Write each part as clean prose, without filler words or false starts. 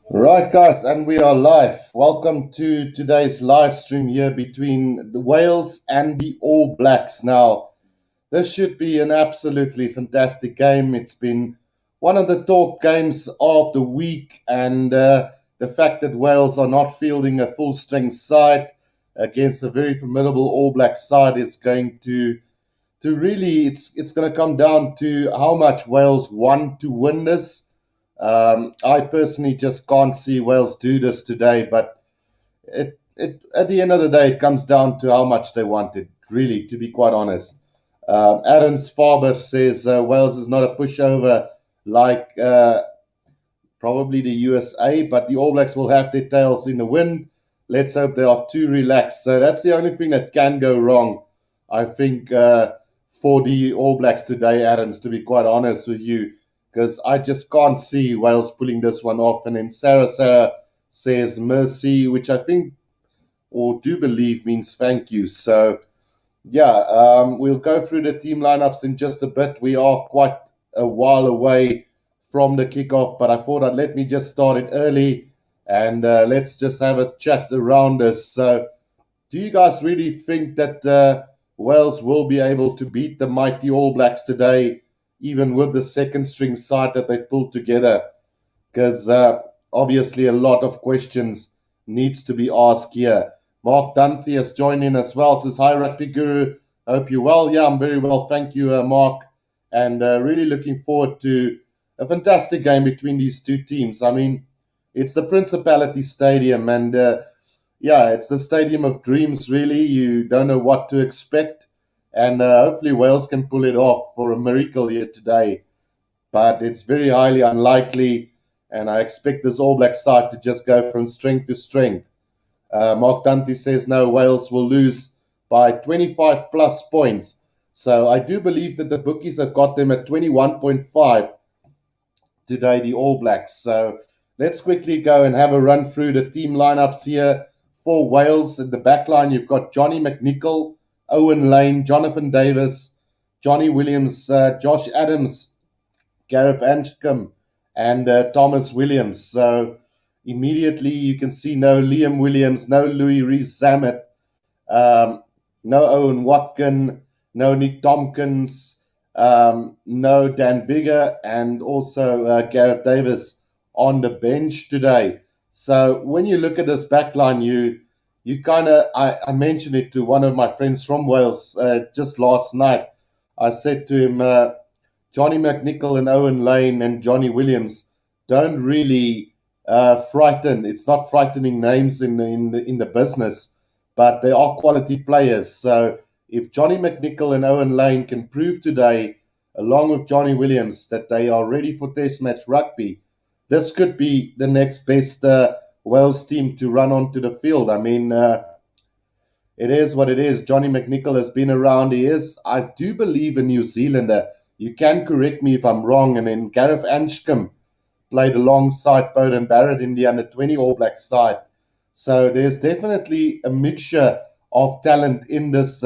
Right, guys, and we are live. Welcome to today's live stream here between the Wales and the All Blacks. Now, this should be an absolutely fantastic game. It's been one of the talk games of the week, and the fact that Wales are not fielding a full strength side against a very formidable All Black side is going to really it's going to come down to how much Wales want to win this. I personally just can't see Wales do this today, but it at the end of the day, it comes down to how much they want it. Really, to be quite honest, Adams Farber says Wales is not a pushover like probably the USA, but the All Blacks will have their tails in the wind. Let's hope they are too relaxed. So that's the only thing that can go wrong, I think, for the All Blacks today, Adams, to be quite honest with you, because I just can't see Wales pulling this one off. And then Sarah says mercy, which I think or do believe means thank you. So, yeah, we'll go through the team lineups in just a bit. We are quite a while away from the kickoff, but I thought I'd let me just start it early and let's just have a chat around this. So, do you guys really think that Wales will be able to beat the mighty All Blacks today, even with the second string side that they pulled together? Because obviously a lot of questions needs to be asked here. Mark Dante has joined in as well. Says, hi, Rugby Guru. Hope you're well. Yeah, I'm very well. Thank you, Mark. And really looking forward to a fantastic game between these two teams. I mean, it's the Principality Stadium, and yeah, it's the stadium of dreams, really. You don't know what to expect. And hopefully, Wales can pull it off for a miracle here today. But it's very highly unlikely. And I expect this All Black side to just go from strength to strength. Mark Dante says no, Wales will lose by 25 plus points. So I do believe that the bookies have got them at 21.5 today, the All Blacks. So let's quickly go and have a run through the team lineups here for Wales. In the back line, you've got Johnny McNichol, Owen Lane, Jonathan Davis, Johnny Williams, Josh Adams, Gareth Anscombe, and Thomas Williams. So immediately you can see no Liam Williams, no Louis Rees-Zammit, no Owen Watkin, no Nick Tompkins, no Dan Bigger, and also Gareth Davis on the bench today. So when you look at this backline, you kind of I mentioned it to one of my friends from Wales just last night. I said to him, Johnny McNichol and Owen Lane and Johnny Williams don't really frighten. It's not frightening names in the business, but they are quality players. So if Johnny McNichol and Owen Lane can prove today, along with Johnny Williams, that they are ready for Test match rugby, this could be the next best Wales team to run onto the field. I mean, it is what it is. Johnny McNichol has been around. He is, I do believe, a New Zealander. You can correct me if I'm wrong. And then Gareth Anscombe played alongside Bowden Barrett in the under 20 All Black side. So there's definitely a mixture of talent in this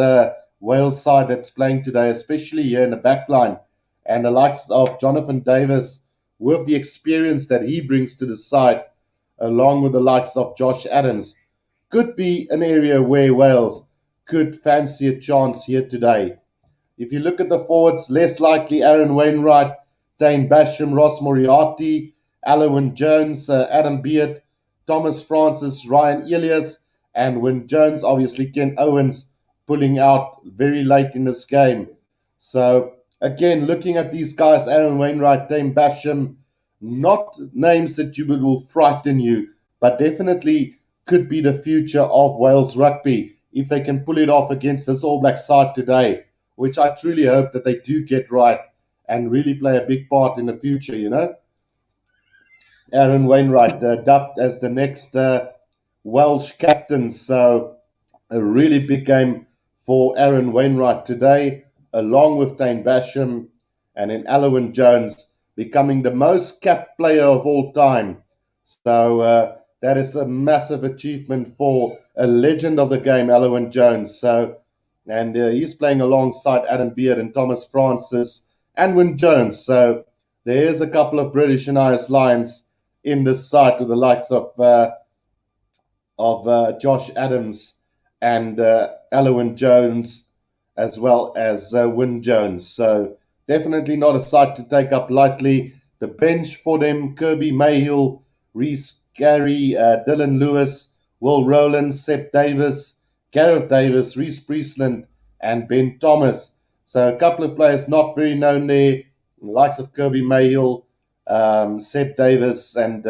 Wales side that's playing today, especially here in the back line. And the likes of Jonathan Davis, with the experience that he brings to the side, along with the likes of Josh Adams, could be an area where Wales could fancy a chance here today. If you look at the forwards, less likely Aaron Wainwright, Dane Basham, Ross Moriarty, Alwyn Jones, Adam Beard, Thomas Francis, Ryan Elias, and Wyn Jones. Obviously, Ken Owens pulling out very late in this game. So, again, looking at these guys, Aaron Wainwright, Dane Basham, not names that you will frighten you, but definitely could be the future of Wales rugby if they can pull it off against this All Black side today, which I truly hope that they do get right and really play a big part in the future. Aaron Wainwright dubbed as the next Welsh captain. So a really big game for Aaron Wainwright today, along with Dane Basham and then Alwyn Jones becoming the most capped player of all time. So that is a massive achievement for a legend of the game, Alwyn Jones. So, and he's playing alongside Adam Beard and Thomas Francis and Wyn Jones. So there's a couple of British and Irish Lions in the side with the likes of Josh Adams and Alwyn Jones, as well as Wyn Jones. So definitely not a side to take up lightly. The bench for them: Kirby Mayhill, Reese Gary, Dylan Lewis, Will Rowland, Sep Davis, Gareth Davis, Reese Priestland, and Ben Thomas. So a couple of players not very known there, the likes of Kirby Mayhill, Sep Davis, and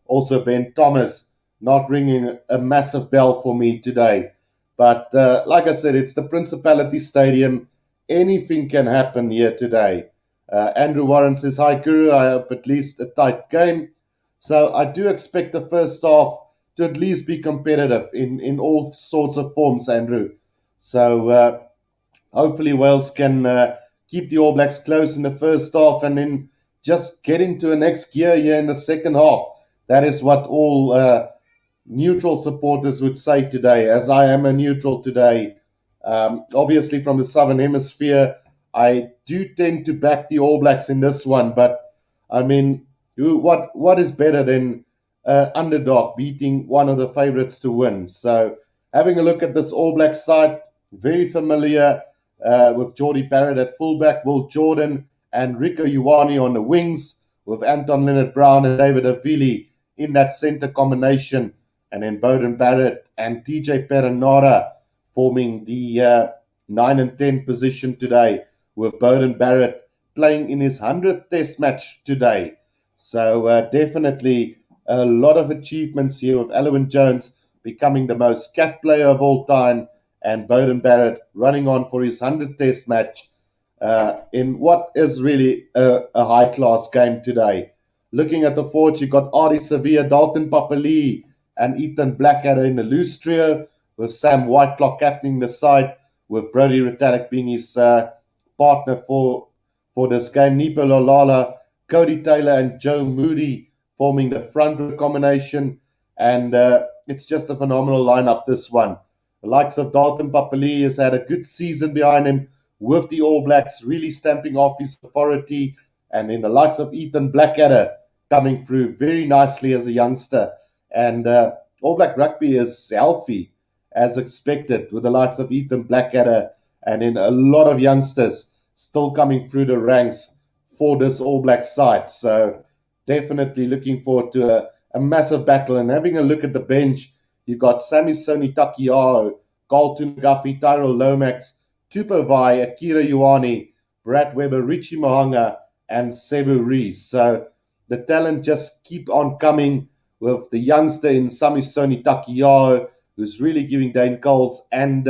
also Ben Thomas, not ringing a massive bell for me today. But like I said, it's the Principality Stadium. Anything can happen here today. Andrew Warren says, "Hi, Guru. I hope at least a tight game." So I do expect the first half to at least be competitive in all sorts of forms, Andrew. So hopefully Wales can keep the All Blacks close in the first half and then just get into a next gear here in the second half. That is what all neutral supporters would say today, as I am a neutral today. Obviously, from the Southern Hemisphere, I do tend to back the All Blacks in this one, but I mean, what is better than underdog beating one of the favourites to win? So, having a look at this All Black side, very familiar with Geordie Barrett at fullback, Will Jordan and Rico Ioane on the wings, with Anton Leonard-Brown and David Avili in that centre combination, and then Beauden Barrett and TJ Perenara forming the 9 and 10 position today, with Beauden Barrett playing in his 100th Test match today. So definitely a lot of achievements here, with Alwyn Jones becoming the most capped player of all time, and Beauden Barrett running on for his 100th Test match in what is really a high-class game today. Looking at the forwards, you've got Ardie Sevilla, Dalton Papali'i, and Ethan Blackadder in the loose trio, with Sam Whitelock captaining the side, with Brodie Retallick being his partner for this game. Nipo Lolala, Cody Taylor, and Joe Moody forming the front row combination. And it's just a phenomenal lineup, this one. The likes of Dalton Papali'i has had a good season behind him with the All Blacks, really stamping off his authority. And then the likes of Ethan Blackadder coming through very nicely as a youngster. And All Black Rugby is healthy, as expected, with the likes of Ethan Blackadder and then a lot of youngsters still coming through the ranks for this All Black side. So definitely looking forward to a massive battle. And having a look at the bench, you've got Sami Soni Takiao, Carl Tunagafi, Tyrell Lomax, Tupou Vai, Akira Ioane, Brad Weber, Richie Mohanga, and Sevu Rees. So the talent just keep on coming, with the youngster in Samisoni Takiao, who's really giving Dane Coles and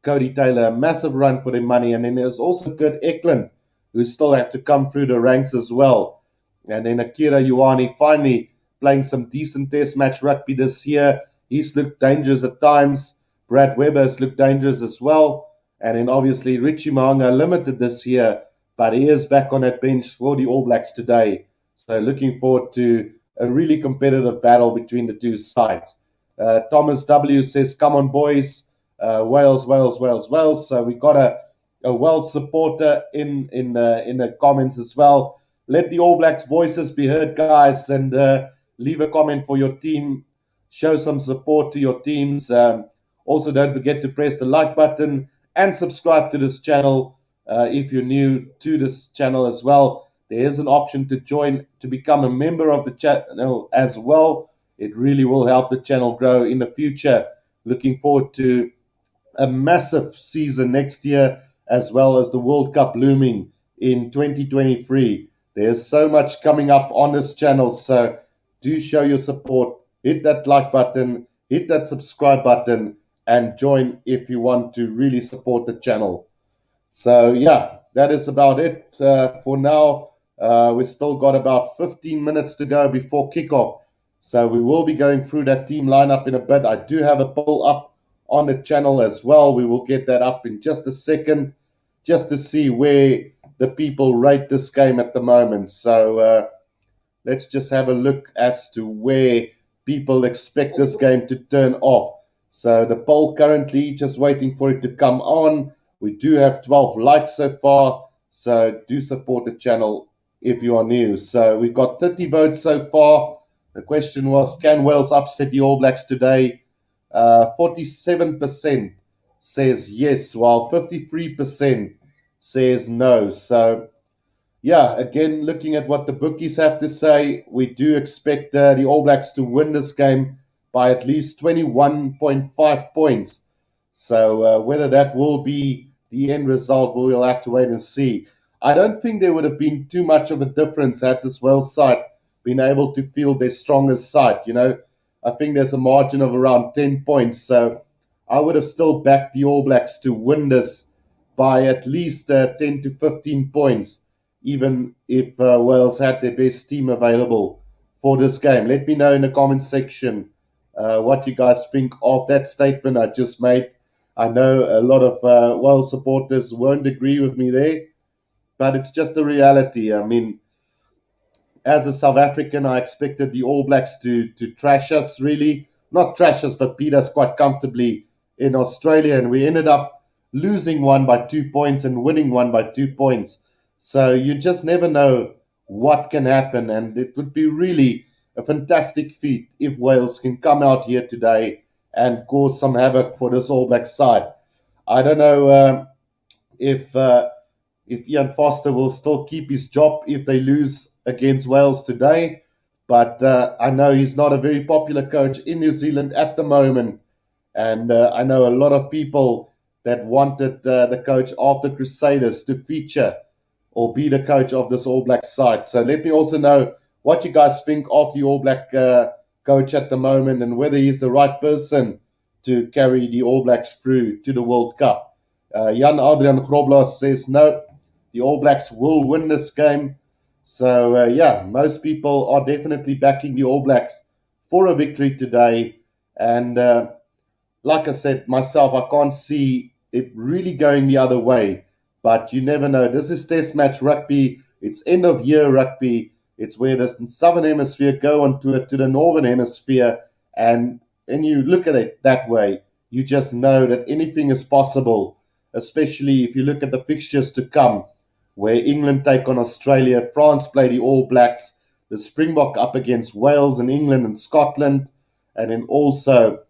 Cody Taylor a massive run for their money. And then there's also Kurt Eklund, who still have to come through the ranks as well. And then Akira Ioane finally playing some decent Test match rugby this year. He's looked dangerous at times. Brad Weber has looked dangerous as well. And then obviously Richie Mohanga limited this year, but he is back on that bench for the All Blacks today. So looking forward to a really competitive battle between the two sides. Thomas W says, "Come on, boys, Wales, Wales, Wales, Wales." So we got a Wales supporter in the comments as well. Let the All Blacks voices be heard, guys, and leave a comment for your team. Show some support to your teams. Also, don't forget to press the like button and subscribe to this channel if you're new to this channel as well. There is an option to join to become a member of the channel as well. It really will help the channel grow in the future. Looking forward to a massive season next year, as well as the World Cup looming in 2023. There's so much coming up on this channel, so do show your support. Hit that like button, hit that subscribe button, and join if you want to really support the channel. So yeah, that is about it for now. We've still got about 15 minutes to go before kickoff. So we will be going through that team lineup in a bit. I do have a poll up on the channel as well. We will get that up in just a second, just to see where the people rate this game at the moment. So let's just have a look as to where people expect this game to turn off. So the poll currently, just waiting for it to come on. We do have 12 likes so far, so do support the channel if you are new. So we've got 30 votes so far. The question was, can Wales upset the All Blacks today? 47% says yes, while 53% says no. So, yeah, again, looking at what the bookies have to say, we do expect the All Blacks to win this game by at least 21.5 points. So, whether that will be the end result, we will have to wait and see. I don't think there would have been too much of a difference had this Wales side been able to field their strongest side. I think there's a margin of around 10 points. So, I would have still backed the All Blacks to win this by at least 10 to 15 points, even if Wales had their best team available for this game. Let me know in the comment section what you guys think of that statement I just made. I know a lot of Wales supporters won't agree with me there, but it's just the reality. I mean, as a South African, I expected the All Blacks to trash us, really. Not trash us, but beat us quite comfortably in Australia. And we ended up losing one by 2 points and winning one by 2 points. So you just never know what can happen. And it would be really a fantastic feat if Wales can come out here today and cause some havoc for this All Black side. I don't know if if Ian Foster will still keep his job if they lose against Wales today. But I know he's not a very popular coach in New Zealand at the moment. And I know a lot of people that wanted the coach of the Crusaders to feature or be the coach of this All Black side. So let me also know what you guys think of the All Black coach at the moment and whether he's the right person to carry the All Blacks through to the World Cup. Jan Adrian Groblas says no, the All Blacks will win this game. So, yeah, most people are definitely backing the All Blacks for a victory today. And like I said myself, I can't see it really going the other way. But you never know. This is Test match rugby. It's end of year rugby. It's where the Southern Hemisphere go on to the Northern Hemisphere. And you look at it that way, you just know that anything is possible, especially if you look at the fixtures to come, where England take on Australia, France play the All Blacks, the Springbok up against Wales and England and Scotland, and then also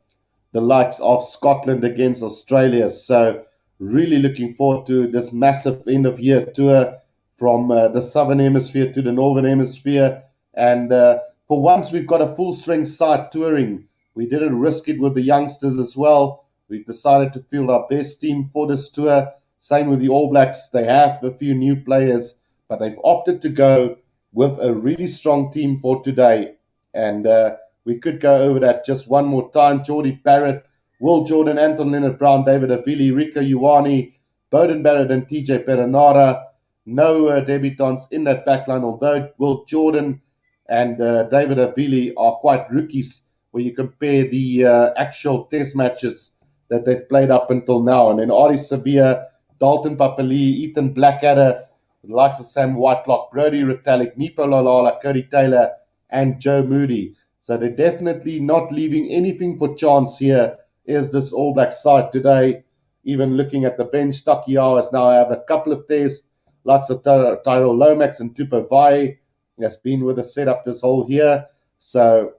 the likes of Scotland against Australia. So, really looking forward to this massive end of year tour from the Southern Hemisphere to the Northern Hemisphere. And for once, we've got a full strength side touring. We didn't risk it with the youngsters as well. We've decided to field our best team for this tour. Same with the All Blacks. They have a few new players, but they've opted to go with a really strong team for today. And we could go over that just one more time. Geordie Barrett, Will Jordan, Anton Leonard-Brown, David Avili, Rico Ioane, Bowden Barrett and TJ Perenara. No debutants in that backline, although Will Jordan and David Avili are quite rookies when you compare the actual test matches that they've played up until now. And then Ari Sevilla, Dalton Papali, Ethan Blackadder, the likes of Sam Whitelock, Brody Retallick, Nipo Lalala, Cody Taylor, and Joe Moody. So they're definitely not leaving anything for chance here. Is this All Black side today? Even looking at the bench, Takiao has now have a couple of tests. Lots of Tyrell Lomax and Tupo Vai has been with the setup this whole year. So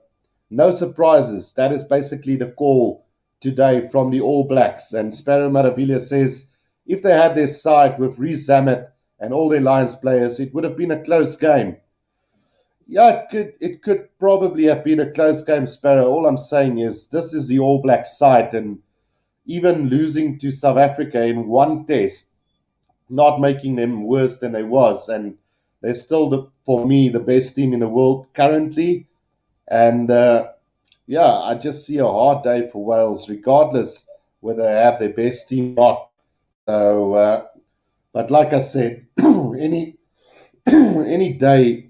no surprises. That is basically the call today from the All Blacks. And Sparrow Maravilla says if they had their side with Reece Zammit and all their Lions players, it would have been a close game. Yeah, it could probably have been a close game, Sparrow. All I'm saying is this is the All Black side, and even losing to South Africa in one test, not making them worse than they was, and they're still, for me, the best team in the world currently. And yeah, I just see a hard day for Wales, regardless whether they have their best team or not. So, but like I said, any any day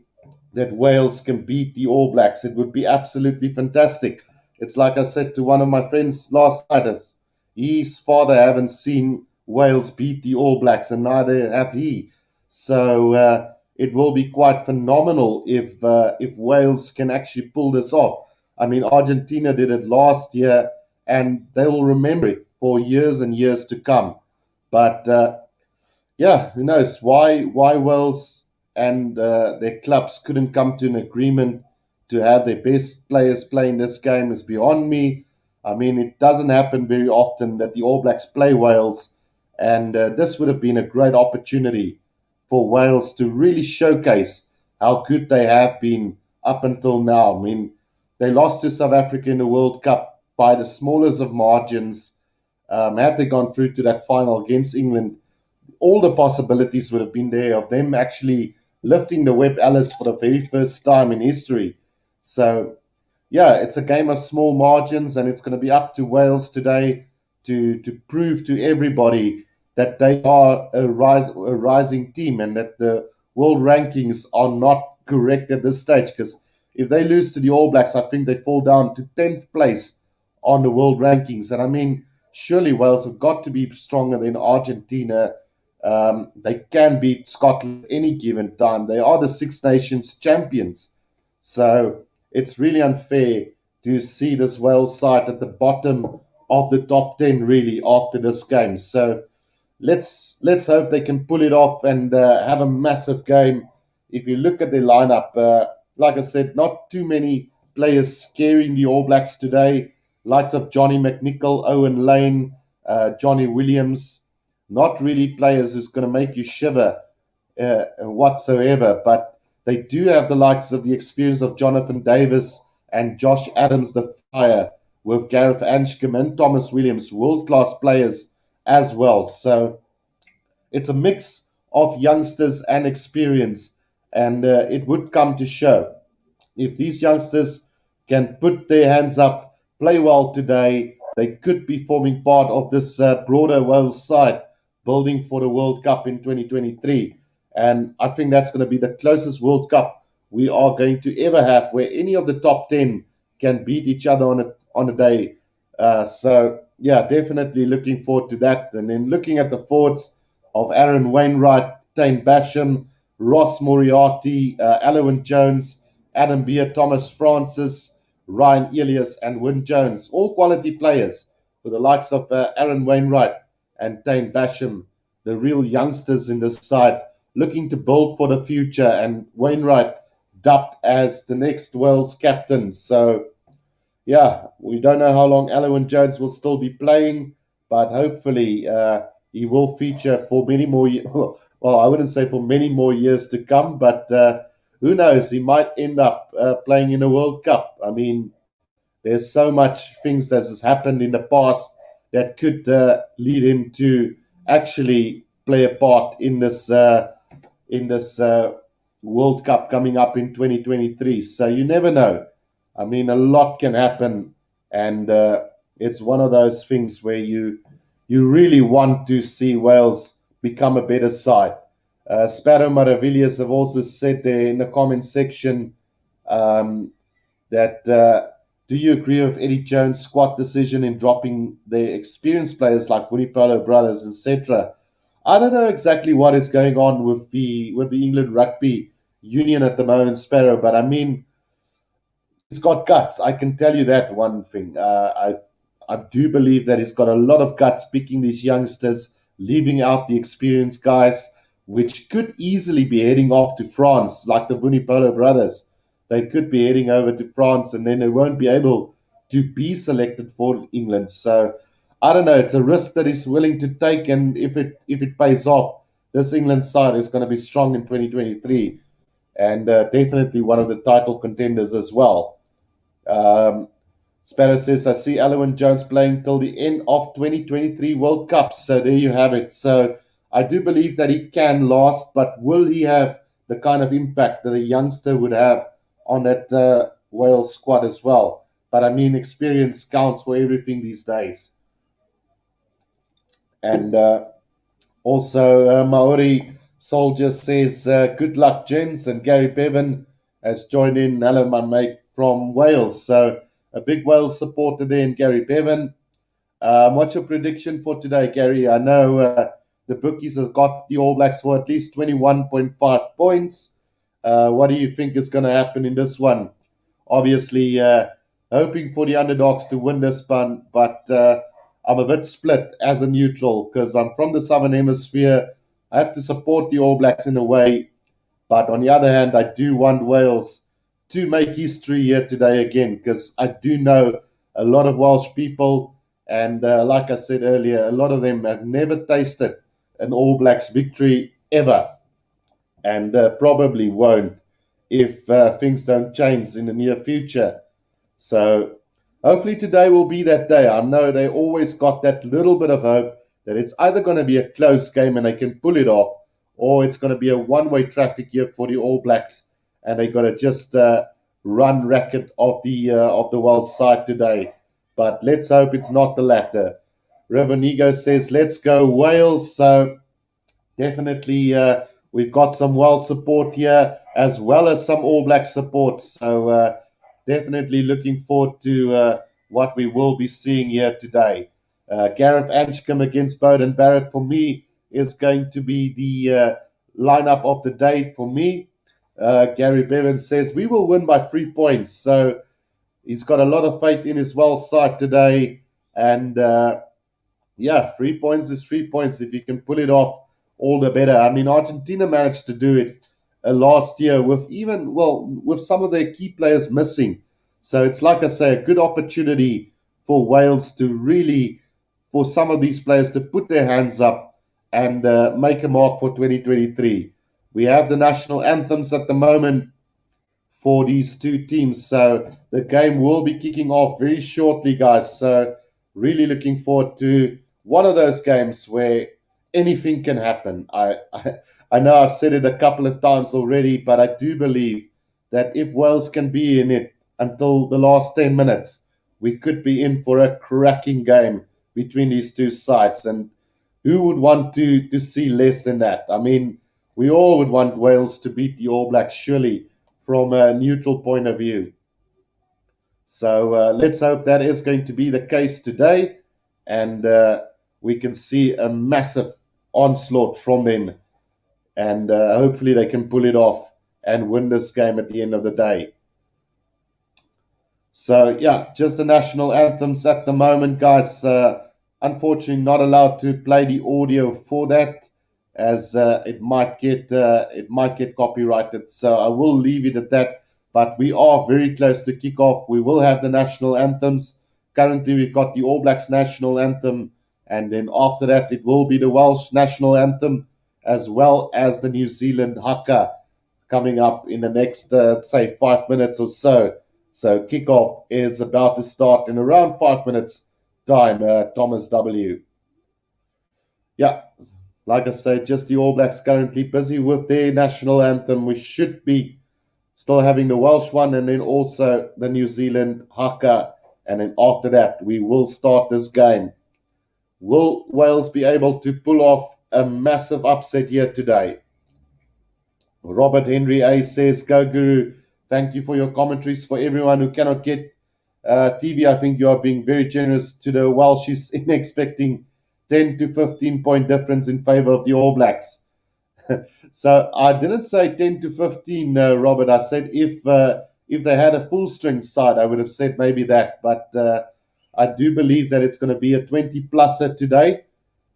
that Wales can beat the All Blacks, it would be absolutely fantastic. It's like I said to one of my friends last night, his father haven't seen Wales beat the All Blacks, and neither have he. So it will be quite phenomenal if Wales can actually pull this off. I mean, Argentina did it last year, and they will remember it for years and years to come. But yeah, who knows why Wales and their clubs couldn't come to an agreement to have their best players playing this game is beyond me. I mean, it doesn't happen very often that the All Blacks play Wales, and this would have been a great opportunity for Wales to really showcase how good they have been up until now. I mean, they lost to South Africa in the World Cup by the smallest of margins. Had they gone through to that final against England, all the possibilities would have been there of them actually lifting the Webb Ellis for the very first time in history. So, yeah, it's a game of small margins, and it's going to be up to Wales today to prove to everybody that they are a rising team and that the world rankings are not correct at this stage. Because if they lose to the All Blacks, I think they fall down to 10th place on the world rankings. And I mean, surely Wales have got to be stronger than Argentina. They can beat Scotland any given time. They are the Six Nations champions. So it's really unfair to see this Wales side at the bottom of the top 10 really after this game. So let's hope they can pull it off and have a massive game. If you look at their lineup, like I said, not too many players scaring the All Blacks today. Likes of Johnny McNichol, Owen Lane, Johnny Williams. Not really players who's going to make you shiver whatsoever, but they do have the likes of the experience of Jonathan Davis and Josh Adams, the Fire, with Gareth Anscombe and Thomas Williams, world-class players as well. So it's a mix of youngsters and experience, and it would come to show. If these youngsters can put their hands up, play well today, they could be forming part of this broader Wales side building for the World Cup in 2023. And I think that's going to be the closest World Cup we are going to ever have where any of the top 10 can beat each other on a day. So, yeah, definitely looking forward to that. And then looking at the forwards of Aaron Wainwright, Tane Basham, Ross Moriarty, Alwyn Jones, Adam Beer, Thomas Francis, Ryan Elias, and Wyn Jones, all quality players with the likes of Aaron Wainwright and Tane Basham, the real youngsters in this side, looking to build for the future, and Wainwright dubbed as the next Wales captain. So, yeah, we don't know how long Alwyn Jones will still be playing, but hopefully he will feature for many more years. Well, I wouldn't say for many more years to come, but who knows? He might end up playing in a World Cup. I mean, there's so much things that has happened in the past that could lead him to actually play a part in this World Cup coming up in 2023. So you never know. I mean, a lot can happen, and it's one of those things where you really want to see Wales become a better side. Sparrow Maravillas have also said there in the comment section that do you agree with Eddie Jones' squad decision in dropping the experienced players like Vunipolo brothers, etc.? I don't know exactly what is going on with the England Rugby Union at the moment, Sparrow, but I mean, he's got guts. I can tell you that one thing. I do believe that he's got a lot of guts picking these youngsters, leaving out the experienced guys, which could easily be heading off to France, like the Vunipolo brothers. They could be heading over to France, and then they won't be able to be selected for England. So I don't know. It's a risk that he's willing to take, and if it pays off, this England side is going to be strong in 2023, and definitely one of the title contenders as well. Um, Sparrow says, I see Alwyn Jones playing till the end of 2023 World Cup. So there you have it. So I do believe that he can last, but will he have the kind of impact that a youngster would have on that Wales squad as well? But I mean, experience counts for everything these days. And also, Maori Soldier says, good luck, gents. And Gary Bevan has joined in. Hello, my mate from Wales. So a big Wales supporter there in Gary Bevan. What's your prediction for today, Gary? I know the bookies have got the All Blacks for at least 21.5 points. What do you think is going to happen in this one? Obviously, hoping for the underdogs to win this one, but I'm a bit split as a neutral because I'm from the Southern Hemisphere. I have to support the All Blacks in a way, but on the other hand, I do want Wales to make history here today again, because I do know a lot of Welsh people, and like I said earlier, a lot of them have never tasted an All Blacks victory ever, and probably won't if things don't change in the near future. So hopefully today will be that day. I know they always got that little bit of hope that it's either going to be a close game and they can pull it off, or it's going to be a one-way traffic here for the All Blacks, and they got to just run racket of the world side today. But let's hope it's not the latter. Revenigo says, "Let's go Wales." So definitely, we've got some Welsh support here as well as some All Black support. So definitely looking forward to what we will be seeing here today. Gareth Anscombe against Bowden Barrett for me is going to be the lineup of the day for me. Gary Bevan says we will win by 3 points. So he's got a lot of faith in his Welsh side today. And yeah, 3 points is 3 points. If you can pull it off, all the better. I mean, Argentina managed to do it last year with with some of their key players missing. So it's like I say, a good opportunity for Wales to really, for some of these players to put their hands up and make a mark for 2023. We have the national anthems at the moment for these two teams. So the game will be kicking off very shortly, guys. So really looking forward to one of those games where anything can happen. I know I've said it a couple of times already, but I do believe that if Wales can be in it until the last 10 minutes, we could be in for a cracking game between these two sides. And who would want to see less than that? I mean, we all would want Wales to beat the All Blacks, surely, from a neutral point of view. So let's hope that is going to be the case today, and we can see a massive onslaught from them, and hopefully they can pull it off and win this game at the end of the day. So yeah, just the national anthems at the moment, guys. Unfortunately, not allowed to play the audio for that, as it might get copyrighted. So I will leave it at that. But we are very close to kickoff. We will have the national anthems. Currently, we've got the All Blacks national anthem, and then after that, it will be the Welsh national anthem, as well as the New Zealand haka coming up in the next, say, 5 minutes or so. So kickoff is about to start in around 5 minutes time, Thomas W. Yeah, like I say, just the All Blacks currently busy with their national anthem. We should be still having the Welsh one, and then also the New Zealand haka. And then after that, we will start this game. Will Wales be able to pull off a massive upset here today? Robert Henry A says, "Go Guru. Thank you for your commentaries. For everyone who cannot get TV, I think you are being very generous to the Welshies in expecting 10 to 15 point difference in favor of the All Blacks." So I didn't say 10 to 15, Robert. I said if they had a full string side, I would have said maybe that. But I do believe that it's going to be a 20-pluser today.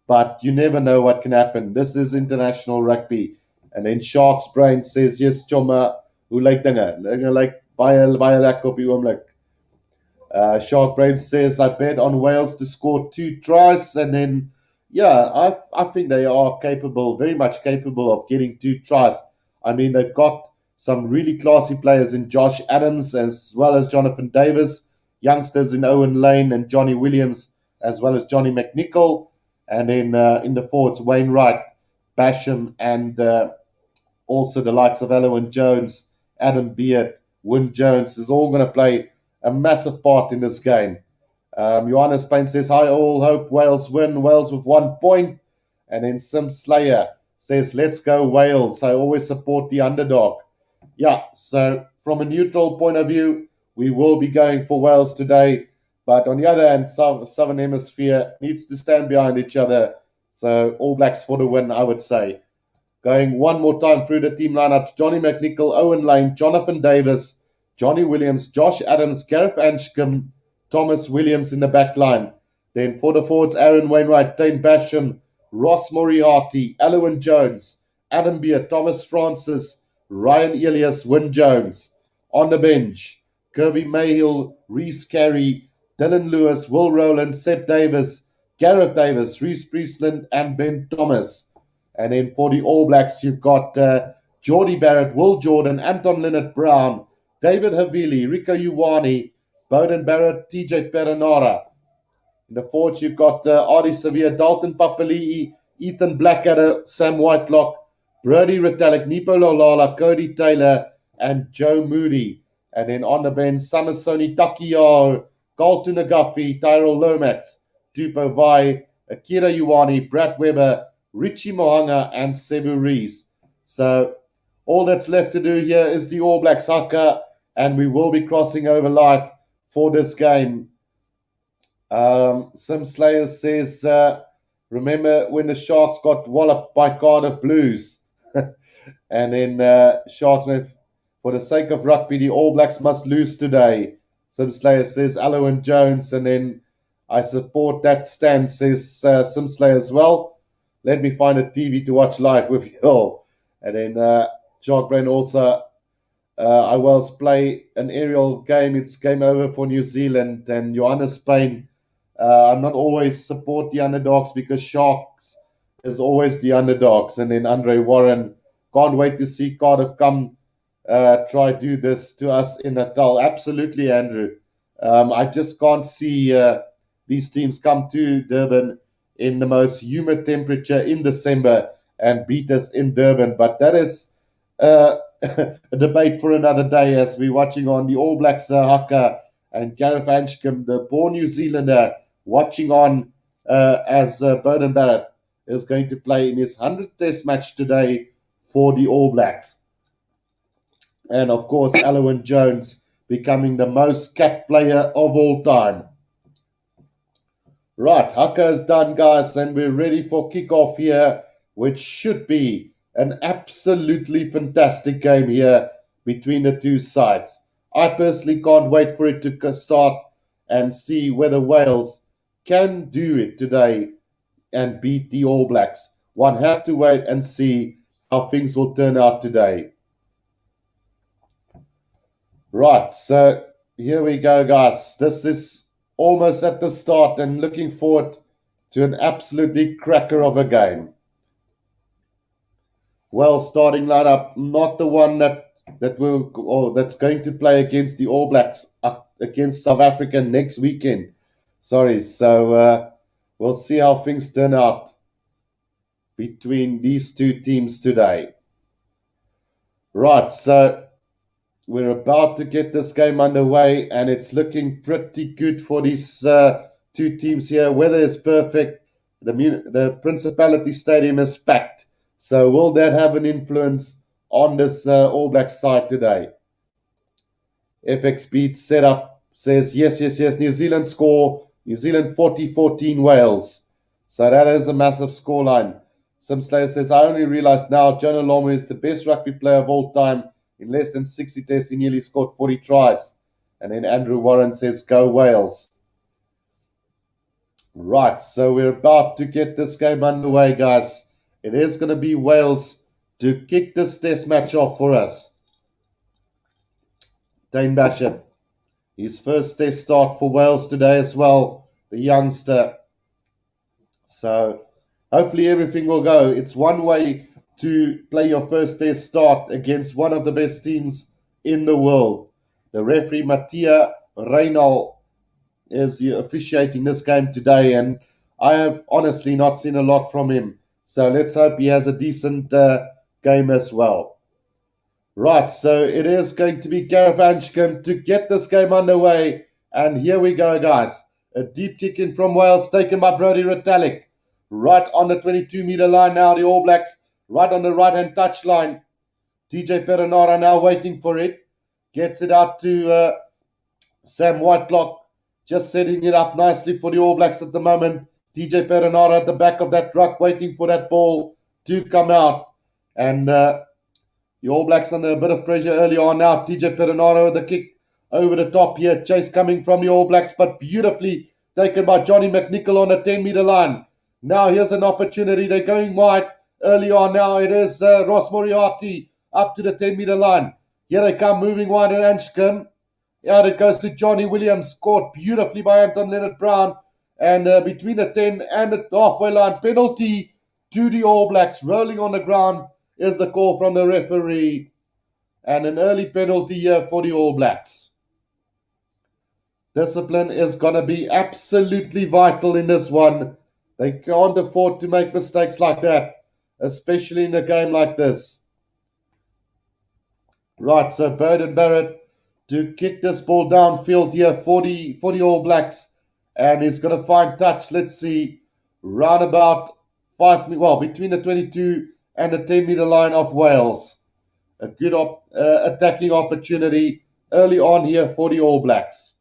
But you never know what can happen. This is international rugby. And then Sharks Brain says, "Yes, Choma, hoe lyk dinge? Dinge lyk baie lekker op die oomblik." Shark Brain says, "I bet on Wales to score 2 tries." And then, yeah, I think they are capable, very much capable of getting 2 tries. I mean, they've got some really classy players in Josh Adams as well as Jonathan Davis, youngsters in Owen Lane and Johnny Williams, as well as Johnny McNichol. And then in the forwards, Wainwright, Basham, and also the likes of Owen Jones, Adam Beard, Wyn Jones is all going to play a massive part in this game. Johannes Payne says, "I all hope Wales win. Wales with 1 point." And then Sim Slayer says, "Let's go Wales. I always support the underdog." Yeah, so from a neutral point of view, we will be going for Wales today. But on the other hand, Southern Hemisphere needs to stand behind each other. So All Blacks for the win, I would say. Going one more time through the team lineups: Johnny McNichol, Owen Lane, Jonathan Davis, Johnny Williams, Josh Adams, Gareth Anscombe, Thomas Williams in the back line. Then for the forwards, Aaron Wainwright, Dane Basham, Ross Moriarty, Owen Jones, Adam Beard, Thomas Francis, Ryan Elias, Wyn Jones. On the bench, Kirby Mayhill, Reese Carey, Dylan Lewis, Will Rowland, Seb Davis, Gareth Davis, Reese Priestland, and Ben Thomas. And then for the All Blacks, you've got Geordie Barrett, Will Jordan, Anton Leonard Brown, David Havili, Rico Ioane, Bowden Barrett, TJ Perenara. In the forwards, you've got Artie Severe, Dalton Papali'i, Ethan Blackadder, Sam Whitelock, Brody Retallick, Nipo Lolala, Cody Taylor, and Joe Moody. And then on the bench, Samasoni Takiao, Carlton Agafi, Tyrell Lomax, Tupo Vai, Akira Ioane, Brad Weber, Richie Mohanga, and Sevu Rees. So all that's left to do here is the All Blacks haka, and we will be crossing over live for this game. Sim Slayer says, remember when the Sharks got walloped by Cardiff Blues? And then Sharks, for the sake of rugby, the All Blacks must lose today. Sim Slayer says, Alwyn Jones. And then I support that stand, says Sim Slayer as well. Let me find a TV to watch live with you all. And then Shark Brain also, I will play an aerial game. It's game over for New Zealand and Johannes Payne. I'm not always support the underdogs because Sharks is always the underdogs. And then Andre Warren, can't wait to see Cardiff come try do this to us in Natal. Absolutely, Andrew. I just can't see these teams come to Durban in the most humid temperature in December and beat us in Durban. But that is a debate for another day as we're watching on the All Blacks haka and Gareth Anscombe, the poor New Zealander, watching on as Bowden Barrett is going to play in his 100th Test match today for the All Blacks. And, of course, Alwyn Jones becoming the most capped player of all time. Right, haka is done, guys, and we're ready for kickoff here, which should be an absolutely fantastic game here between the two sides. I personally can't wait for it to start and see whether Wales can do it today and beat the All Blacks. One have to wait and see how things will turn out today. Right, so here we go, guys. This is almost at the start and looking forward to an absolutely cracker of a game. Well, starting lineup, not the one that's going to play against the All Blacks against South Africa next weekend. Sorry, so we'll see how things turn out between these two teams today. Right, so we're about to get this game underway, and it's looking pretty good for these two teams here. Weather is perfect. The Principality Stadium is packed. So will that have an influence on this All Black side today? FX Beat setup says yes. New Zealand score. New Zealand 40-14 Wales. So that is a massive scoreline. Sim Slayer says, I only realized now Jonah Lomu is the best rugby player of all time. In less than 60 tests, he nearly scored 40 tries. And then Andrew Warren says, go Wales. Right, so we're about to get this game underway, guys. It is going to be Wales to kick this test match off for us. Dane Basham, his first test start for Wales today as well, the youngster. So hopefully everything will go. It's one way to play your first test start against one of the best teams in the world. The referee, Mattia Reynal, is officiating this game today, and I have honestly not seen a lot from him. So let's hope he has a decent game as well. Right, so it is going to be Gareth Anscombe to get this game underway. And here we go, guys. A deep kick in from Wales, taken by Brody Retallick. Right on the 22-meter line now, the All Blacks. Right on the right-hand touch line. TJ Perenara now waiting for it. Gets it out to Sam Whitelock. Just setting it up nicely for the All Blacks at the moment. TJ Perenara at the back of that truck waiting for that ball to come out. And the All Blacks under a bit of pressure early on now. TJ Perenara with the kick over the top here. Chase coming from the All Blacks, but beautifully taken by Johnny McNichol on the 10-meter line. Now here's an opportunity. They're going wide early on now. It is Ross Moriarty up to the 10-meter line. Here they come, moving wide at Anscombe. Out it goes to Johnny Williams, caught beautifully by Anton Leonard-Brown. And between the 10 and the halfway line, penalty to the All Blacks. Rolling on the ground is the call from the referee. And an early penalty here for the All Blacks. Discipline is going to be absolutely vital in this one. They can't afford to make mistakes like that, especially in a game like this. Right, so Beauden Barrett to kick this ball downfield here for the All Blacks. And he's going to find touch. Let's see. Round about between the 22 and the 10-meter line of Wales. A good attacking opportunity early on here for the All Blacks.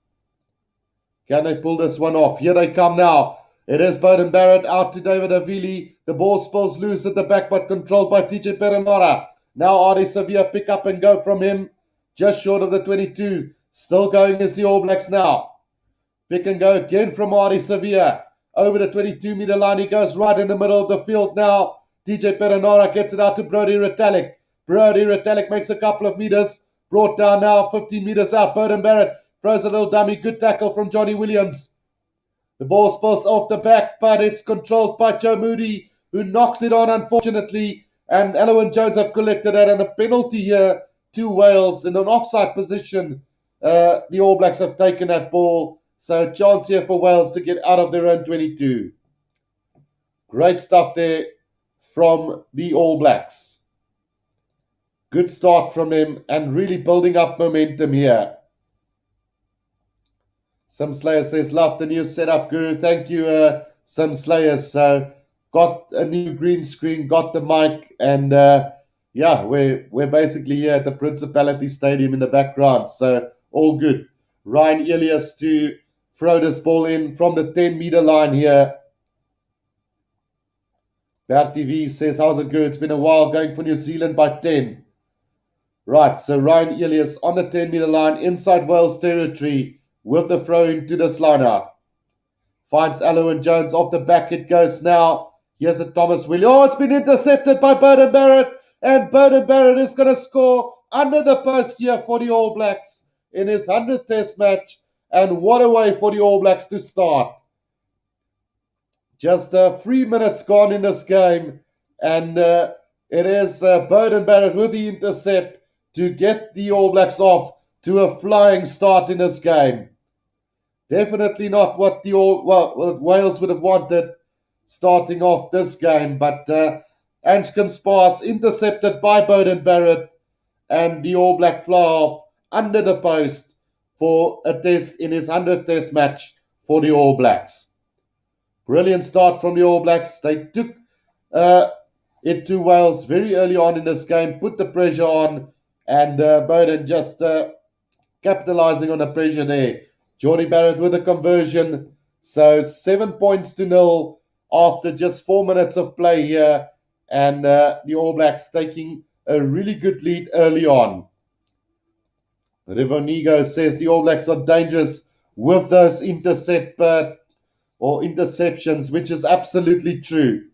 Can they pull this one off? Here they come now. It is Beauden Barrett out to David Avili. The ball spills loose at the back, but controlled by TJ Perenara. Now Ardie Sevilla pick up and go from him. Just short of the 22. Still going is the All Blacks now. Pick and go again from Ardie Sevilla. Over the 22-meter line. He goes right in the middle of the field now. TJ Perenara gets it out to Brodie Retallick. Brodie Retallick makes a couple of meters. Brought down now 15 meters out. Beauden Barrett throws a little dummy. Good tackle from Johnny Williams. The ball spills off the back, but it's controlled by Joe Moody, who knocks it on, unfortunately. And Alun Jones have collected that, and a penalty here to Wales in an offside position. The All Blacks have taken that ball. So a chance here for Wales to get out of their own 22. Great stuff there from the All Blacks. Good start from them and really building up momentum here. Sim Slayer says, love the new setup, Guru. Thank you, Sim Slayer. So, got a new green screen, got the mic, and we're basically here at the Principality Stadium in the background. So, all good. Ryan Elias to throw this ball in from the 10-meter line here. Bert TV says, how's it, Guru? It's been a while, going for New Zealand by 10. Right, so Ryan Elias on the 10-meter line inside Wales territory with the throw into this lineout. Finds Alun Jones off the back. It goes now. Here's a Thomas Willie. Oh, it's been intercepted by Beauden Barrett. And Beauden Barrett is going to score under the post here for the All Blacks in his 100th Test match. And what a way for the All Blacks to start. Just 3 minutes gone in this game. And it is Beauden Barrett with the intercept to get the All Blacks off to a flying start in this game. Definitely not what Wales would have wanted starting off this game, but Anscombe's pass intercepted by Beauden Barrett, and the All Black fly off under the post for a test in his 100th Test match for the All Blacks. Brilliant start from the All Blacks. They took it to Wales very early on in this game, put the pressure on, and Beauden just capitalizing on the pressure there. Jordie Barrett with a conversion. So 7 points to 0 after just 4 minutes of play here. And the All Blacks taking a really good lead early on. Rivonigo says the All Blacks are dangerous with those interceptions, which is absolutely true.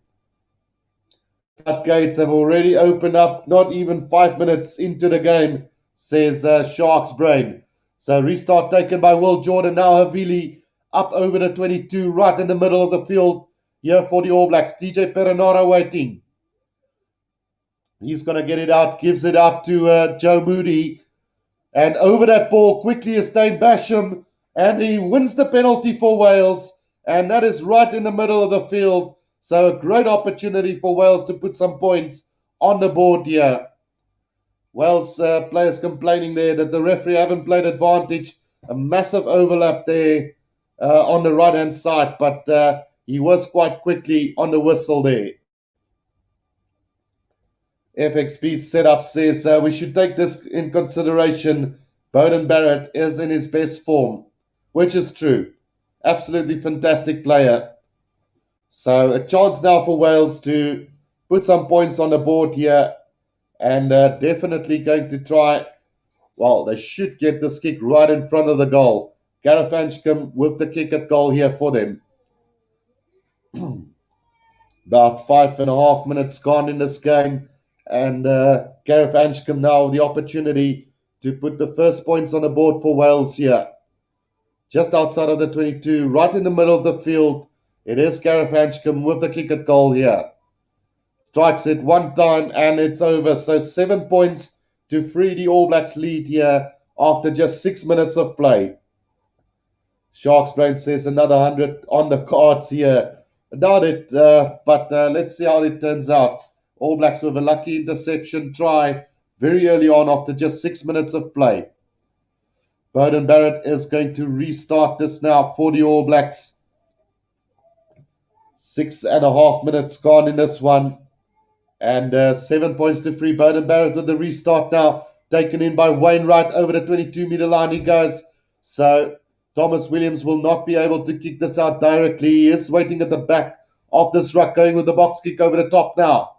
Floodgates have already opened up, not even 5 minutes into the game, says Sharks Brain. So restart taken by Will Jordan. Now Havili up over the 22, right in the middle of the field here for the All Blacks. TJ Perenara waiting. He's going to get it out, gives it out to Joe Moody. And over that ball quickly is Dane Basham. And he wins the penalty for Wales. And that is right in the middle of the field. So a great opportunity for Wales to put some points on the board here. Wales players complaining there that the referee haven't played advantage. A massive overlap there on the right-hand side, but he was quite quickly on the whistle there. FX Speed Setup says we should take this in consideration. Beauden Barrett is in his best form, which is true. Absolutely fantastic player. So a chance now for Wales to put some points on the board here. And definitely going to try, they should get this kick right in front of the goal. Gareth Anscombe with the kick at goal here for them. About 5.5 minutes gone in this game. And Gareth Anscombe now with the opportunity to put the first points on the board for Wales here. Just outside of the 22, right in the middle of the field, it is Gareth Hanchcomb with the kick at goal here. Strikes it one time and it's over. So 7 points to free the All Blacks lead here after just 6 minutes of play. Sharks Brain says another 100 on the cards here. Doubt it, but let's see how it turns out. All Blacks with a lucky interception try very early on after just 6 minutes of play. Beauden Barrett is going to restart this now for the All Blacks. 6.5 minutes gone in this one. And 7 points to free. Beauden Barrett with the restart now. Taken in by Wainwright over the 22-meter line he goes. So Thomas Williams will not be able to kick this out directly. He is waiting at the back of this ruck, going with the box kick over the top now.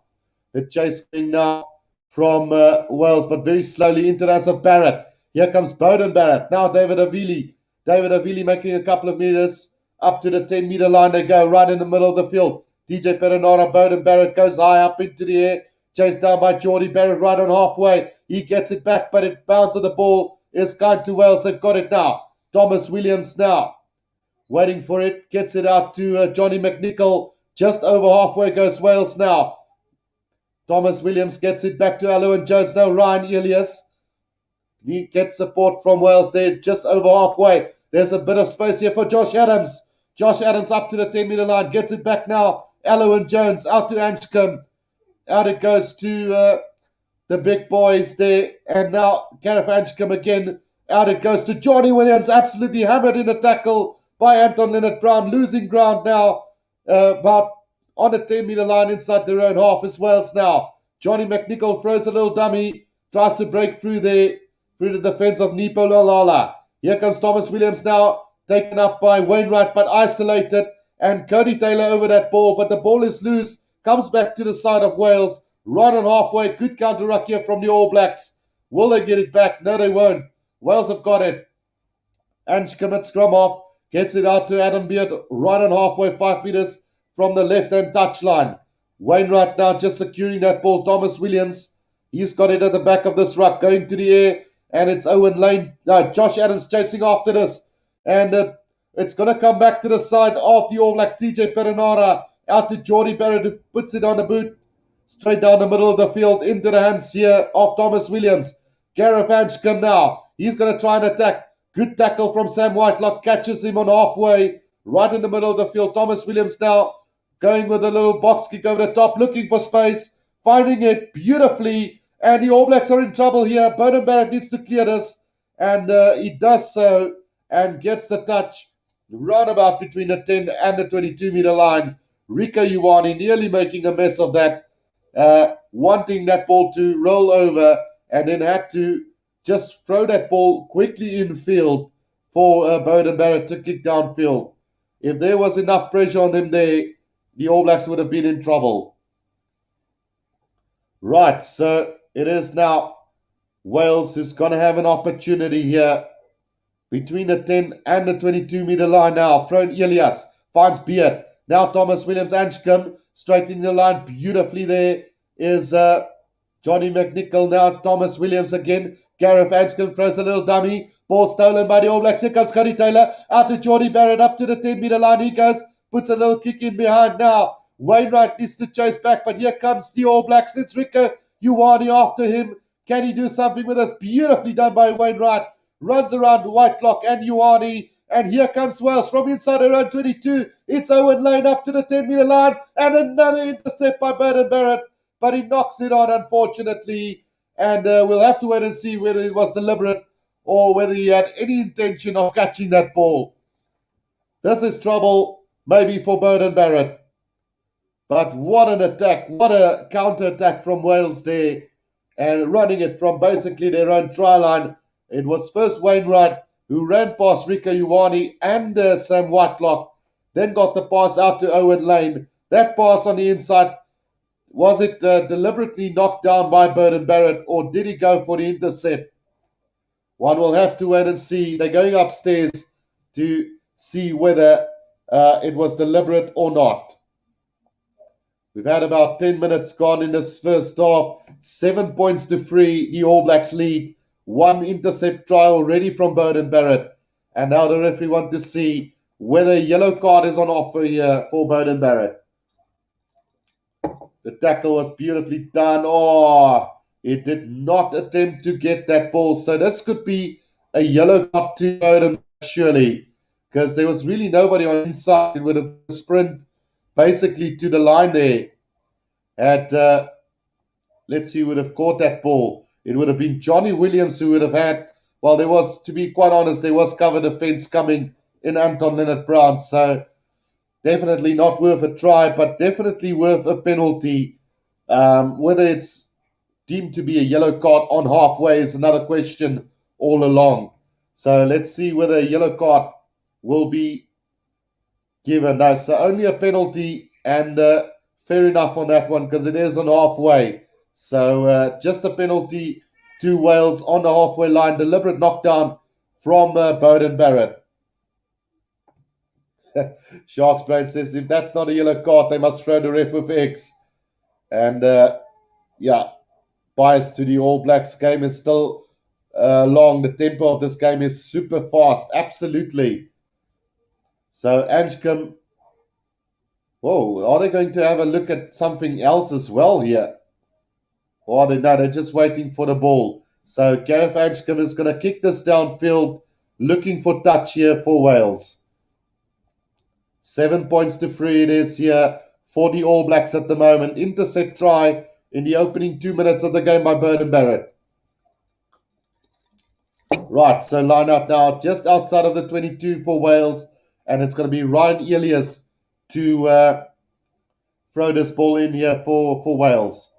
The chase going now from Wales, but very slowly into the hands of Barrett. Here comes Beauden Barrett. Now David Avili. David Avili making a couple of meters up to the 10-meter line. They go right in the middle of the field. DJ Perenara, Beauden Barrett goes high up into the air. Chased down by Geordie Barrett right on halfway. He gets it back, but it bounces. The ball is kind to Wales. They've got it now. Thomas Williams now. Waiting for it. Gets it out to Johnny McNichol. Just over halfway goes Wales now. Thomas Williams gets it back to Alun Jones. Now Ryan Elias. He gets support from Wales there. Just over halfway. There's a bit of space here for Josh Adams. Josh Adams up to the 10-meter line. Gets it back now. Alun Jones out to Hanchcomb. Out it goes to the big boys there. And now Gareth Hanchcomb again. Out it goes to Johnny Williams. Absolutely hammered in a tackle by Anton Leonard-Brown. Losing ground now. About on the 10-meter line inside their own half as well now. Johnny McNichol throws a little dummy. Tries to break through there. Through the defense of Nipo Lalala. Here comes Thomas Williams now. Taken up by Wainwright, but isolated. And Cody Taylor over that ball. But the ball is loose. Comes back to the side of Wales. Right on halfway. Good counter ruck here from the All Blacks. Will they get it back? No, they won't. Wales have got it. Hanchcomb at scrum off. Gets it out to Adam Beard. Right on halfway. 5 meters from the left-hand touchline. Wainwright now just securing that ball. Thomas Williams. He's got it at the back of this ruck. Going to the air. And it's Owen Lane. No, Josh Adams chasing after this. And it's going to come back to the side of the All Black. TJ Perenara out to Geordie Barrett, who puts it on the boot. Straight down the middle of the field into the hands here of Thomas Williams. Gareth Hanchcomb now. He's going to try and attack. Good tackle from Sam Whitelock. Catches him on halfway. Right in the middle of the field. Thomas Williams now going with a little box kick over the top. Looking for space. Finding it beautifully. And the All Blacks are in trouble here. Beauden Barrett needs to clear this. And he does so. And gets the touch. Roundabout between the 10 and the 22-meter line. Rico Ioane nearly making a mess of that. Wanting that ball to roll over. And then had to just throw that ball quickly in field for Beauden Barrett to kick downfield. If there was enough pressure on them there, the All Blacks would have been in trouble. Right, so it is now Wales who's going to have an opportunity here between the 10 and the 22-meter line now. Thrown Elias, finds Beard. Now Thomas Williams, Hanchcomb, straightening the line beautifully there is Johnny McNichol. Now Thomas Williams again. Gareth Hanchcomb throws a little dummy. Ball stolen by the All Blacks. Here comes Cody Taylor. Out to Geordie Barrett, up to the 10-meter line. He goes, puts a little kick in behind now. Wainwright needs to chase back, but here comes the All Blacks. It's Rico Ioane after him. Can he do something with us? Beautifully done by Wainwright. Runs around Whitelock and Ioane. And here comes Wales from inside around 22. It's Owen Lane up to the 10-meter line. And another intercept by Beauden Barrett. But he knocks it on, unfortunately. And we'll have to wait and see whether it was deliberate or whether he had any intention of catching that ball. This is trouble, maybe, for Beauden Barrett. But what an attack. What a counter-attack from Wales there. And running it from basically their own try line. It was first Wainwright who ran past Rico Ioane and Sam Whitelock. Then got the pass out to Owen Lane. That pass on the inside, was it deliberately knocked down by Beauden Barrett, or did he go for the intercept? One will have to wait and see. They're going upstairs to see whether it was deliberate or not. We've had about 10 minutes gone in this first half. 7 points to 3. The All Blacks lead One intercept try already from Bowden Barrett. And now the referee wants to see whether a yellow card is on offer here for Bowden Barrett. The tackle was beautifully done. Oh, it did not attempt to get that ball. So this could be a yellow card to Bowden, surely, because there was really nobody on the inside. It would have sprint basically to the line there. Let's see, who would have caught that ball. It would have been Johnny Williams who would have had, well, there was, to be quite honest, there was cover defense coming in Anton Leonard-Brown. So definitely not worth a try, but definitely worth a penalty. Whether it's deemed to be a yellow card on halfway is another question all along. So let's see whether a yellow card will be given. No, so only a penalty, and fair enough on that one because it is on halfway. So just a penalty to Wales on the halfway line. Deliberate knockdown from Bowden Barrett. Sharks Brain says if that's not a yellow card, they must throw the ref with X. And yeah, bias to the All Blacks. Game is still long. The tempo of this game is super fast. Absolutely. So Anscombe. Whoa, are they going to have a look at something else as well here? Or no, they're just waiting for the ball. So Gareth Anscombe is going to kick this downfield, looking for touch here for Wales. 7 points to 3 it is here for the All Blacks at the moment. Intercept try in the opening 2 minutes of the game by Bowden Barrett. Right, so line out now just outside of the 22 for Wales. And it's going to be Ryan Elias to throw this ball in here for Wales.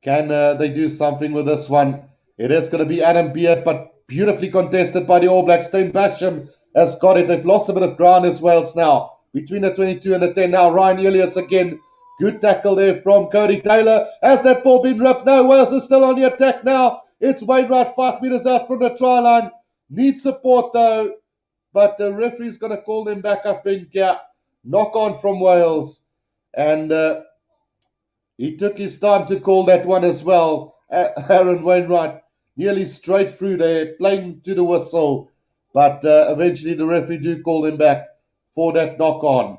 Can they do something with this one? It is going to be Adam Beard, but beautifully contested by the All Blacks. Stone Basham has got it. They've lost a bit of ground as Wales now. Between the 22 and the 10 now. Ryan Elias again. Good tackle there from Cody Taylor. Has that ball been ripped? No, Wales is still on the attack now. It's Wainwright 5 meters out from the try line. Needs support though. But the referee's going to call them back, I think. Yeah, knock on from Wales. And he took his time to call that one as well. Aaron Wainwright nearly straight through there, playing to the whistle. But eventually the referee do call him back for that knock on.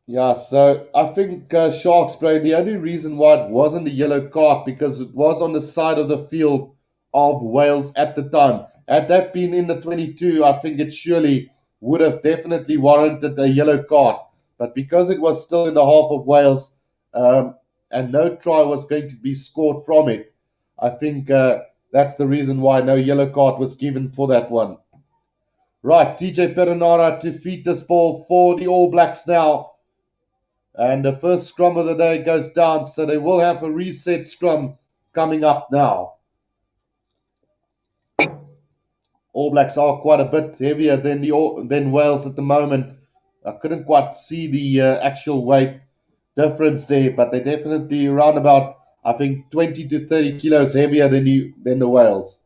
Yeah, so I think Sharks Brain, the only reason why it wasn't a yellow card because it was on the side of the field of Wales at the time. Had that been in the 22, I think it surely would have definitely warranted a yellow card. But because it was still in the half of Wales and no try was going to be scored from it, I think that's the reason why no yellow card was given for that one. Right, TJ Perenara to feed this ball for the All Blacks now. And the first scrum of the day goes down, so they will have a reset scrum coming up now. All Blacks are quite a bit heavier than Wales at the moment. I couldn't quite see the actual weight difference there, but they're definitely around about, I think, 20 to 30 kilos heavier than the Wales.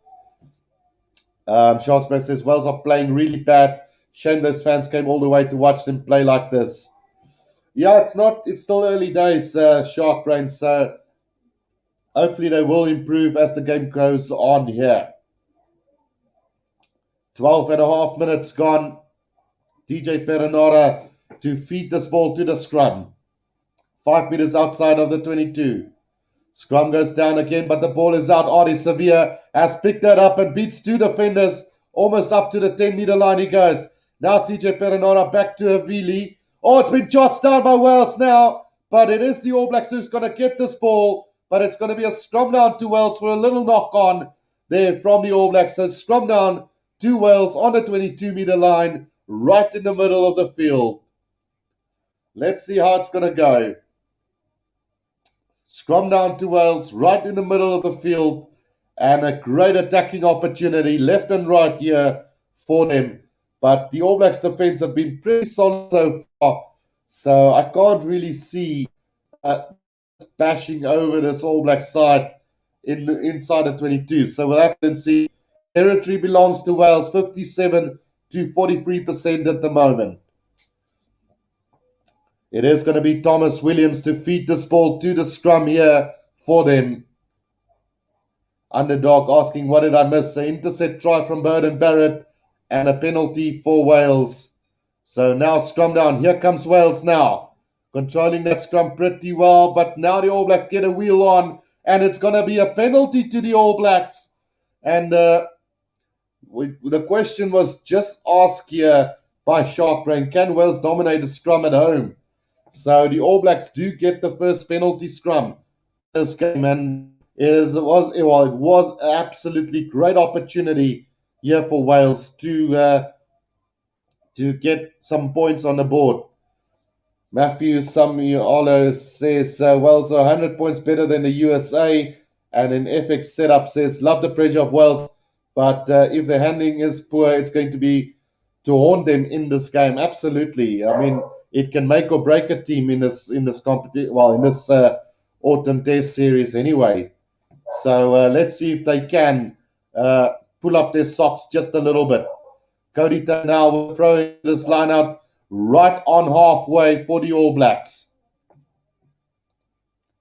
Sharks says Wales are playing really bad. Shame those fans came all the way to watch them play like this. Yeah, it's still early days, Shark Brain, so hopefully they will improve as the game goes on here. 12 and a half minutes gone. DJ Perenara to feed this ball to the scrum. 5 meters outside of the 22. Scrum goes down again, but the ball is out. Artie Sevilla has picked that up and beats 2 defenders. Almost up to the 10-meter line he goes. Now TJ Perenara back to Havili. Oh, it's been jotted down by Wales now. But it is the All Blacks who's going to get this ball. But it's going to be a scrum down to Wales for a little knock on there from the All Blacks. So scrum down to Wales on the 22-meter line, right in the middle of the field. Let's see how it's going to go. Scrum down to Wales, right in the middle of the field. And a great attacking opportunity, left and right here for them. But the All Blacks defense have been pretty solid so far. So I can't really see bashing over this All Black side inside the 22. So we'll have to see. Territory belongs to Wales, 57 to 43% at the moment. It is going to be Thomas Williams to feed this ball to the scrum here for them. Underdog asking, what did I miss? An intercept try from Burden Barrett and a penalty for Wales. So now scrum down. Here comes Wales now. Controlling that scrum pretty well, but now the All Blacks get a wheel on, and it's going to be a penalty to the All Blacks. And the question was just asked here by Shark Brain, can Wales dominate the scrum at home? So the All Blacks do get the first penalty scrum in this game, and it was an absolutely great opportunity here for Wales to get some points on the board. Matthew Samiolo says Wales are 100 points better than the USA, and in FX setup says love the pressure of Wales, but if the handling is poor, it's going to be to haunt them in this game. Absolutely, I mean it can make or break a team in this competition. Well, in this autumn Test series anyway. So let's see if they can pull up their socks just a little bit. Cody now throwing this line out right on halfway for the All Blacks.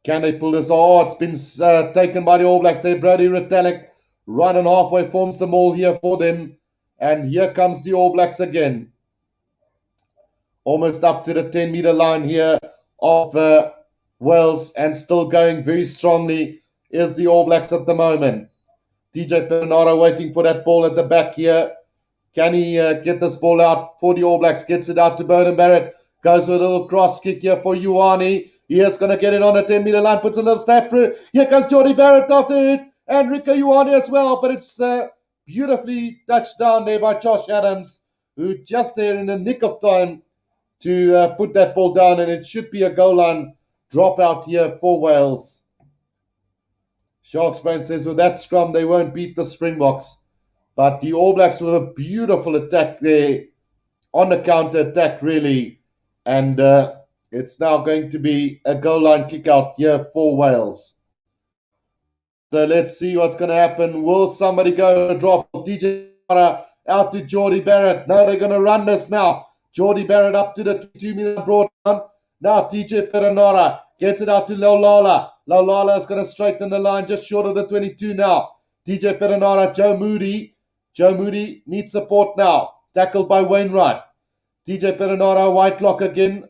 Can they pull this? Oh, it's been taken by the All Blacks there. Brody Retallick right on halfway forms the maul here for them. And here comes the All Blacks again. Almost up to the 10-meter line here of Wales, and still going very strongly is the All Blacks at the moment. DJ Perenara waiting for that ball at the back here. Can he get this ball out for the All Blacks? Gets it out to Burden Barrett. Goes with a little cross kick here for Ioane. He is going to get it on the 10-meter line. Puts a little step through. Here comes Jordie Barrett after it. And Rico Ioane as well. But it's beautifully touched down there by Josh Adams, who just there in the nick of time to put that ball down. And it should be a goal line dropout here for Wales. Sharks Brain says with that scrum, they won't beat the Springboks. But the All Blacks with a beautiful attack there on the counter attack, really. And it's now going to be a goal line kick out here for Wales. So let's see what's going to happen. Will somebody go a drop? DJ out to Jordie Barrett. No, they're going to run this now. Jordie Barrett up to the 2-meter broad down. Now TJ Perenara gets it out to Laulala. Laulala is going to straighten the line just short of the 22 now. TJ Perenara, Joe Moody. Joe Moody needs support now. Tackled by Wainwright. TJ Perenara, Whitelock again.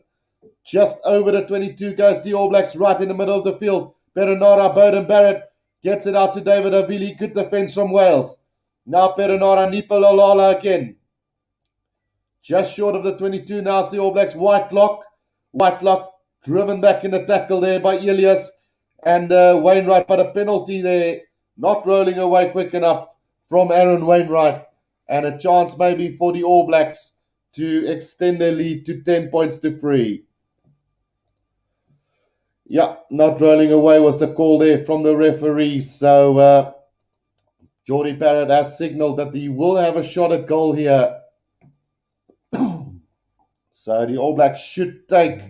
Just over the 22 goes the All Blacks right in the middle of the field. Perenara, Burden Barrett gets it out to David Avili. Good defense from Wales. Now Perenara, Nipo Laulala again. Just short of the 22 now is the All Blacks. Whitelock. Whitelock driven back in the tackle there by Elias. And Wainwright, but a penalty there. Not rolling away quick enough from Aaron Wainwright, and a chance maybe for the All Blacks to extend their lead to 10 points to 3. Yeah, not rolling away was the call there from the referee. So Jordie Barrett has signalled that he will have a shot at goal here. So the All Blacks should take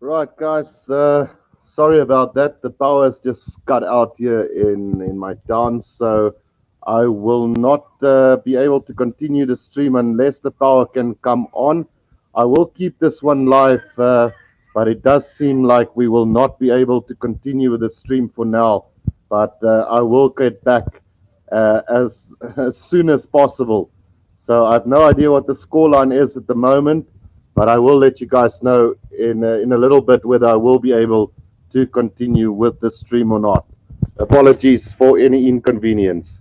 Right, guys. Sorry about that. The power's just cut out here in my town, so I will not be able to continue the stream unless the power can come on. I will keep this one live, but it does seem like we will not be able to continue with the stream for now. But I will get back as soon as possible. So I have no idea what the scoreline is at the moment, but I will let you guys know in a little bit whether I will be able to continue with the stream or not. Apologies for any inconvenience.